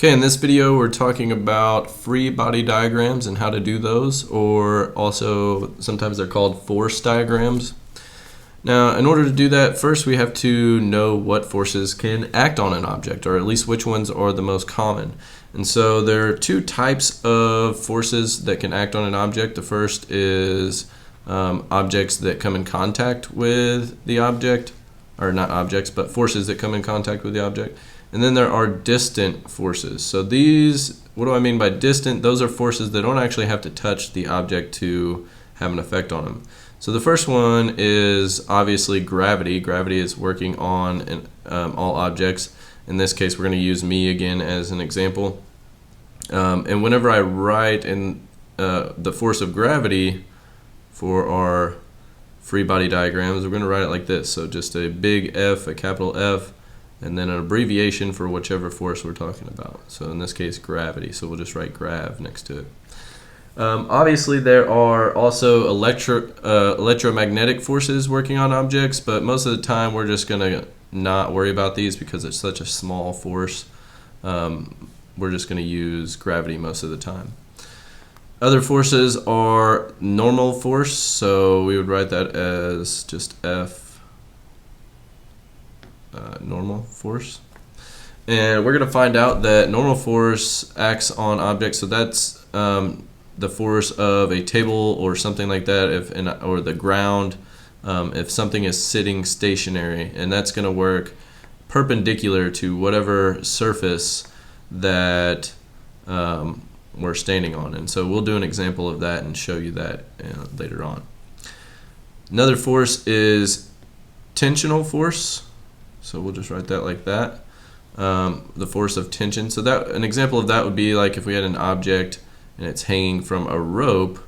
Okay, in this video we're talking about free body diagrams and how to do those, or also sometimes they're called force diagrams. Now, in order to do that, first we have to know what forces can act on an object, or at least which ones are the most common. And so there are two types of forces that can act on an object. The first is objects that come in contact with the object, or not objects, but forces that come in contact with the object. And then there are distant forces. So these, what do I mean by distant? Those are forces that don't actually have to touch the object to have an effect on them. So the first one is obviously gravity. Gravity is working on all objects. In this case, we're going to use me again as an example. And whenever I write in the force of gravity for our free body diagrams, we're going to write it like this. So just a big F, a capital F, and then an abbreviation for whichever force we're talking about. So in this case, gravity. So we'll just write grav next to it. Obviously, there are also electromagnetic forces working on objects, but most of the time we're just going to not worry about these because it's such a small force. We're just going to use gravity most of the time. Other forces are normal force, so we would write that as just F. Normal force, and we're going to find out that normal force acts on objects. So that's the force of a table or something like that, or the ground, if something is sitting stationary, and that's going to work perpendicular to whatever surface that we're standing on. And so we'll do an example of that and show you that later on. Another force is tensional force. So we'll just write that like that, the force of tension. So that an example of that would be like if we had an object and it's hanging from a rope,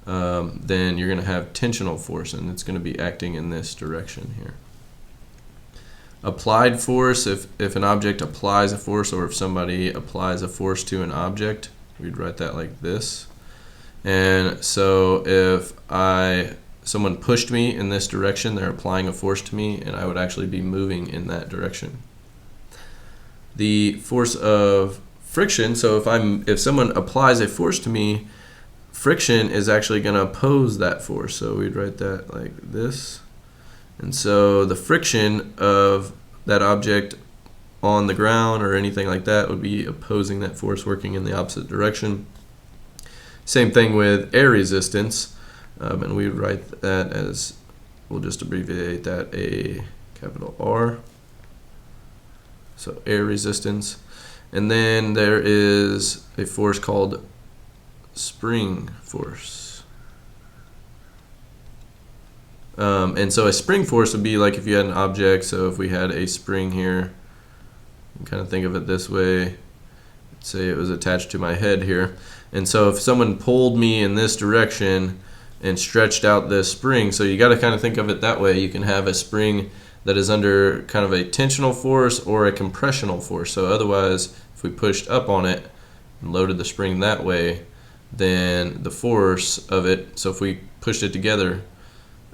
then you're going to have tensional force, and it's going to be acting in this direction here. Applied force, if an object applies a force, or if somebody applies a force to an object, we'd write that like this. And so if someone pushed me in this direction, they're applying a force to me, and I would actually be moving in that direction. The force of friction, so if someone applies a force to me, friction is actually going to oppose that force. So we'd write that like this. And so the friction of that object on the ground or anything like that would be opposing that force, working in the opposite direction. Same thing with air resistance. And we would write that as, we'll just abbreviate that, a capital R. So air resistance. And then there is a force called spring force. And so a spring force would be like if you had an object. So if we had a spring here, you can kind of think of it this way. Say it was attached to my head here. And so if someone pulled me in this direction and stretched out this spring, so you got to kind of think of it that way. You can have a spring that is under kind of a tensional force or a compressional force. So otherwise, if we pushed up on it and loaded the spring that way, then the force of it, so if we pushed it together,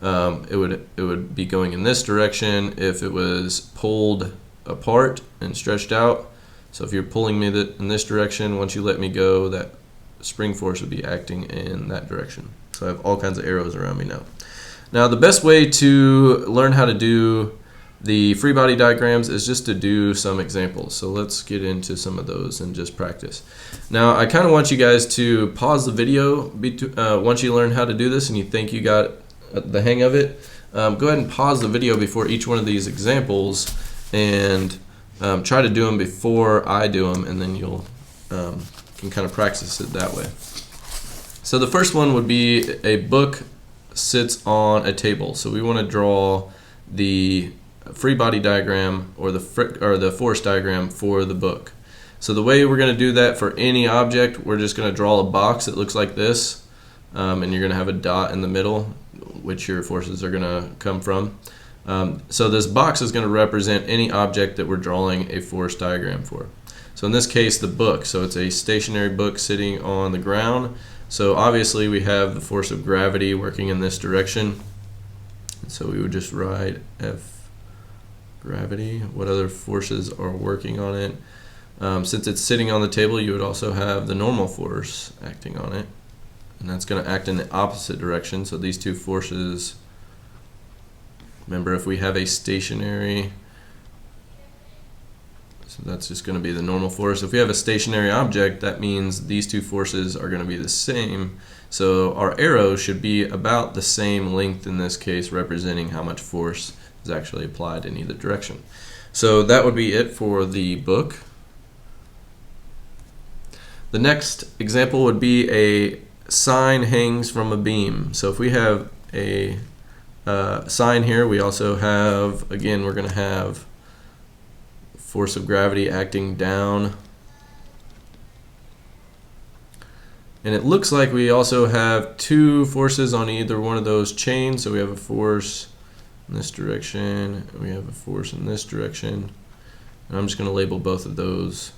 it would be going in this direction if it was pulled apart and stretched out. So if you're pulling me in this direction, once you let me go, that spring force would be acting in that direction. So I have all kinds of arrows around me now. Now the best way to learn how to do the free body diagrams is just to do some examples. So let's get into some of those and just practice. Now I kind of want you guys to pause the video once you learn how to do this and you think you got the hang of it. Go ahead and pause the video before each one of these examples and try to do them before I do them, and then you'll can kind of practice it that way. So the first one would be a book sits on a table. So we want to draw the free body diagram or the force diagram for the book. So the way we're going to do that for any object, we're just going to draw a box that looks like this, and you're going to have a dot in the middle, which your forces are going to come from. So this box is going to represent any object that we're drawing a force diagram for. So in this case, the book. So it's a stationary book sitting on the ground. So obviously we have the force of gravity working in this direction. So we would just write F gravity. What other forces are working on it? Since it's sitting on the table, you would also have the normal force acting on it, and that's going to act in the opposite direction. So these two forces, remember, if we have a stationary, so that's just going to be the normal force. If we have a stationary object, that means these two forces are going to be the same. So our arrow should be about the same length in this case, representing how much force is actually applied in either direction. So that would be it for the book. The next example would be a sign hangs from a beam. So if we have a sign here, we also have, again, we're going to have force of gravity acting down. And it looks like we also have two forces on either one of those chains. So we have a force in this direction, and we have a force in this direction. And I'm just going to label both of those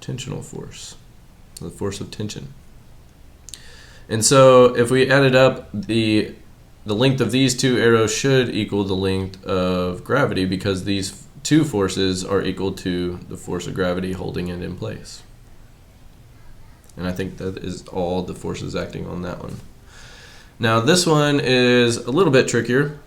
tensional force, the force of tension. And so if we added up, the length of these two arrows should equal the length of gravity, because these two forces are equal to the force of gravity holding it in place. And I think that is all the forces acting on that one. Now this one is a little bit trickier.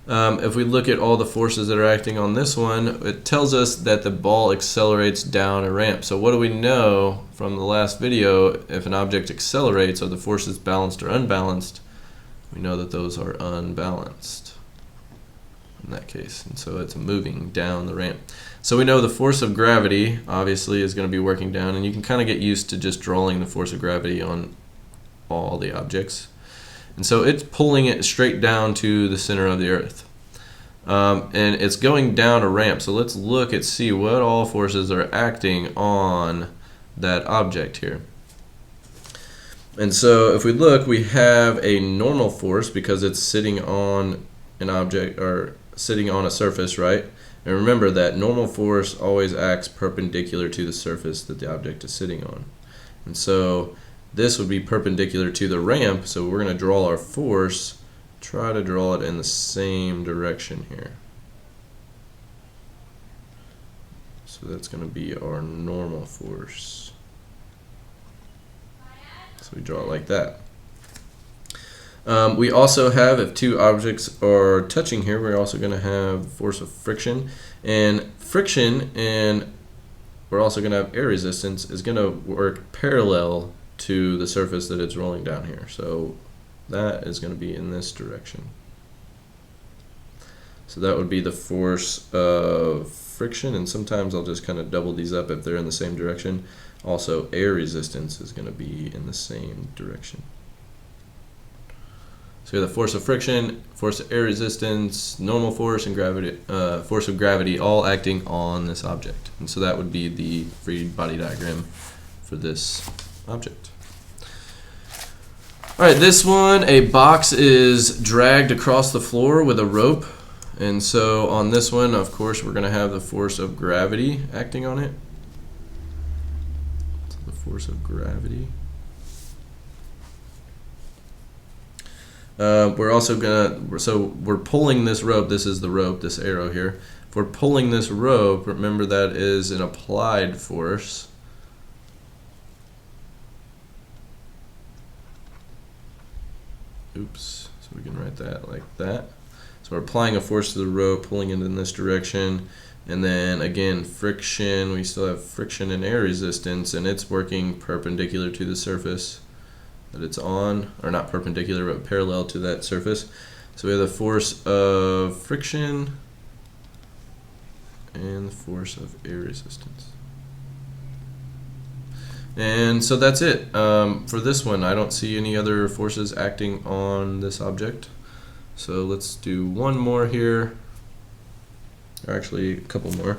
If we look at all the forces that are acting on this one, it tells us that the ball accelerates down a ramp. So what do we know from the last video? If an object accelerates, are the forces balanced or unbalanced? We know that those are unbalanced in that case, and so it's moving down the ramp. So we know the force of gravity obviously is going to be working down, and you can kind of get used to just drawing the force of gravity on all the objects. And so it's pulling it straight down to the center of the earth. And it's going down a ramp. So let's look and see what all forces are acting on that object here. And so if we look, we have a normal force because it's sitting on an object, or sitting on a surface, right? And remember that normal force always acts perpendicular to the surface that the object is sitting on. And so this would be perpendicular to the ramp, so we're going to draw our force, try to draw it in the same direction here. So that's going to be our normal force. So we draw it like that. We also have, if two objects are touching here, we're also going to have force of friction. And friction, and we're also going to have air resistance, is going to work parallel to the surface that it's rolling down here. So that is going to be in this direction. So that would be the force of friction, and sometimes I'll just kind of double these up if they're in the same direction. Also, air resistance is going to be in the same direction. So we have the force of friction, force of air resistance, normal force, and gravity, force of gravity, all acting on this object. And so that would be the free body diagram for this object. All right, this one, a box is dragged across the floor with a rope. And so on this one, of course, we're going to have the force of gravity acting on it. So the force of gravity. We're also gonna, so we're pulling this rope. This is the rope, this arrow here. If we're pulling this rope, remember that is an applied force. Oops, so we can write that like that. So we're applying a force to the rope, pulling it in this direction, and then again, friction, we still have friction and air resistance, and it's working perpendicular to the surface that it's on, or not perpendicular, but parallel to that surface. So we have the force of friction and the force of air resistance. And so that's it. For this one, I don't see any other forces acting on this object. So let's do one more here, or actually a couple more.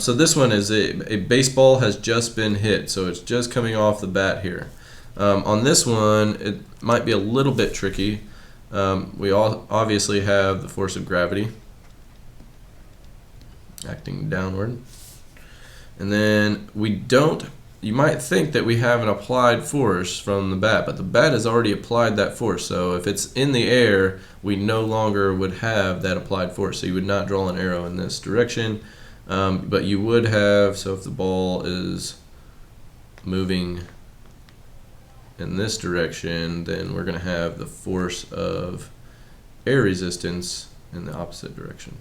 So this one is a baseball has just been hit, so it's just coming off the bat here. On this one, it might be a little bit tricky. We all obviously have the force of gravity acting downward. And then we don't, you might think that we have an applied force from the bat, but the bat has already applied that force. So if it's in the air, we no longer would have that applied force. So you would not draw an arrow in this direction. But you would have, so if the ball is moving in this direction, then we're going to have the force of air resistance in the opposite direction.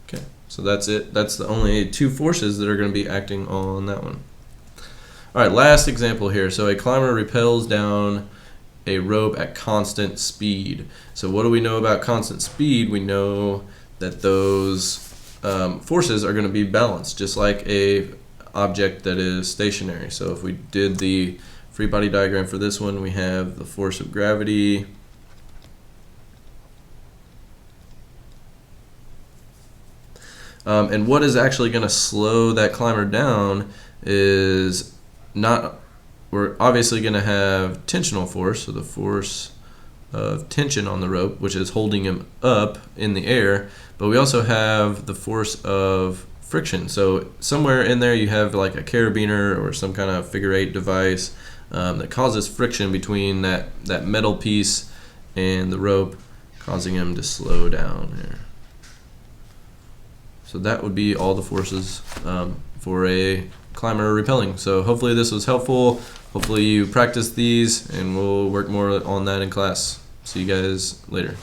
Okay, so that's it. That's the only two forces that are going to be acting on that one. All right, last example here. So a climber repels down a rope at constant speed. So what do we know about constant speed? We know that those forces are going to be balanced, just like a object that is stationary. So if we did the free body diagram for this one, we have the force of gravity and what is actually going to slow that climber down is not, we're obviously going to have tensional force, so the force of tension on the rope, which is holding him up in the air, but we also have the force of friction. So somewhere in there you have like a carabiner or some kind of figure-8 device that causes friction between that metal piece and the rope, causing him to slow down here. So that would be all the forces for a climber repelling. So hopefully this was helpful. Hopefully you practice these, and we'll work more on that in class. See you guys later.